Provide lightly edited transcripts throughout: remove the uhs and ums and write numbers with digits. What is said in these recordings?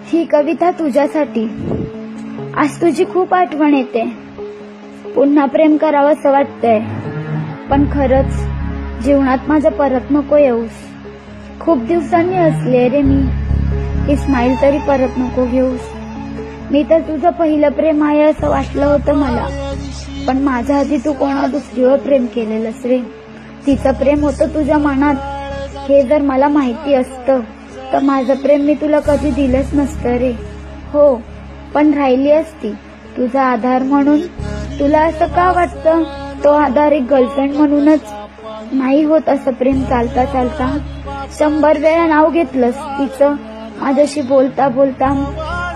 ही कविता तुझ्यासाठी. आज तुझी खूप आठवण येते. पुन्हा प्रेम करावं असं वाटतंय, पण खरंच जीवनात माझं परत नको येऊस. खूप दिवसांनी हसले रे मी, ही स्माईल तरी परत नको घेऊस. मी तर तुझं पहिलं प्रेम आहे असं वाटलं होतं मला, पण माझ्या आधी तू कोणा दुसरीवर प्रेम केलेलंस रे. तिचं प्रेम होतं तुझ्या मनात. हे जर मला माहिती असतं तर माझं प्रेम मी तुला कधी दिलंच नसतं रे. हो, पण राहिली असती तुझा आधार म्हणून. तुला असं का वाटतं तो आधार एक गर्लफ्रेंड म्हणूनच नाही होत असं प्रेम चालता चालता? 100 वेळा नाव घेतलंस तिचं माझ्याशी बोलता बोलता.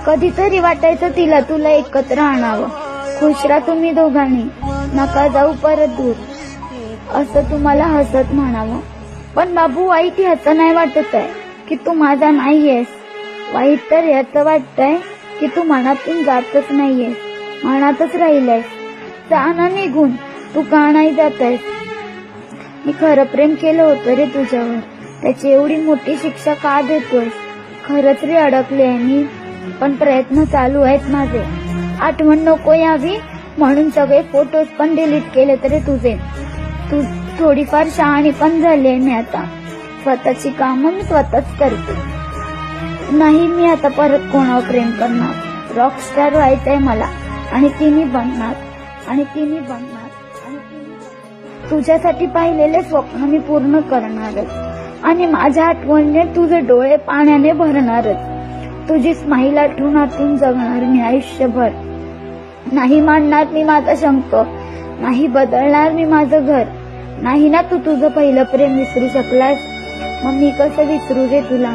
कधीतरी वाटायचं तिला तुला एकत्र आणावं. खुश राहा तुम्ही दोघांनी, नका जाऊ परत दूर, असं तुम्हाला हसत म्हणावं. पण बाबू, वाईट ह्याचं नाही वाटत आहे की तू माझा नाहीयेस. वाईट तर ह्याचं वाटतंय की तू मनातून जातच नाहीयेस, मनातच राहिलायस. जाना निघून, तू का नाही जातायस? मी खरं प्रेम केलं होतं रे तुझ्यावर, त्याची एवढी मोठी शिक्षा का देतोयस? खरंच रे अडकले आहे मी, पण प्रयत्न चालू आहेत माझे. आठवण नको यावी म्हणून सगळे फोटोज पण डिलीट केले तरी तुझे. तू थोडीफार शहाणी पण झाली आहे मी आता. स्वतःची कामं मी स्वतःच करते. नाही, मी आता परत कोणावर प्रेम करणार. रॉकस्टार व्हायचंय मला, आणि तिने बनणार. तुझ्यासाठी पाहिलेले स्वप्न मी पूर्ण करणारच, आणि माझ्या आठवणीने तुझे डोळे पाण्याने भरणारच. तुझी स्माईल आठवून जगणार मी आयुष्यभर. नाही मांडणार मी माझा शंक, नाही बदलणार मी माझं घर. नाही ना तू तुझं पहिलं प्रेम विसरू शकलास, मग मी कसं विसरू रे तुला?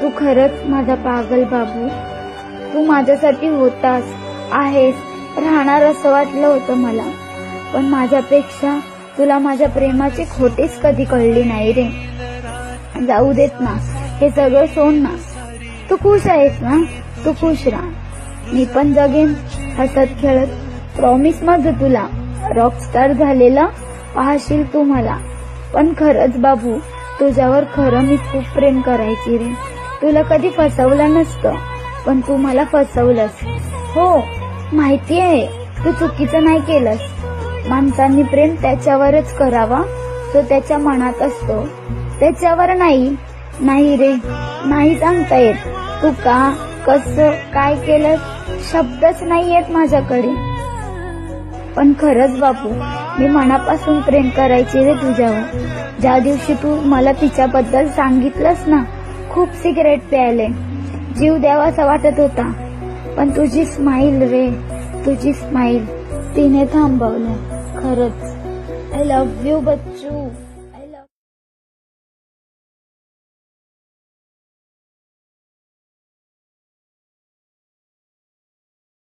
तू खरंच माझा पागल बाबू. तू माझ्यासाठी होतास, आहेस, राहणार असं वाटलं होतं मला, पण माझ्यापेक्षा तुला माझ्या प्रेमाची खोटीच कधी कळली नाही रे. जाऊ देत ना, हे सगळं सोड ना. तू खुश आहेस ना? तू खुश राहा, मी पण जगेन हसत खेळत. प्रॉमिस माझं तुला. रॉकस्टार झालेला पाहशील तू मला. पण खरंच बाबू, तुझ्यावर खरं मी खूप प्रेम करायची रे. तुला कधी फसवलं नसतं, पण तू मला फसवलंस. हो, माहिती आहे, तू चुकीचं नाही केलंस. माणसांनी प्रेम त्याच्यावरच करावा जो त्याच्या मनात असतो, त्याच्यावर नाही. नाही रे, नाही सांगता येत. तू का, कसं, काय केलं, शब्दच नाही येत माझ्याकडे. पण खरंच बापू, मी मनापासून प्रेम करायची रे तुझ्यावर. ज्या दिवशी तू मला तिच्याबद्दल सांगितलंस ना, खूप सिगरेट प्यायले, जीव द्यावासा वाटत होता. पण तुझी स्माईल रे, तुझी स्माईल, तिने थांबवलं. खरंच, आय लव्ह यू बच्चू.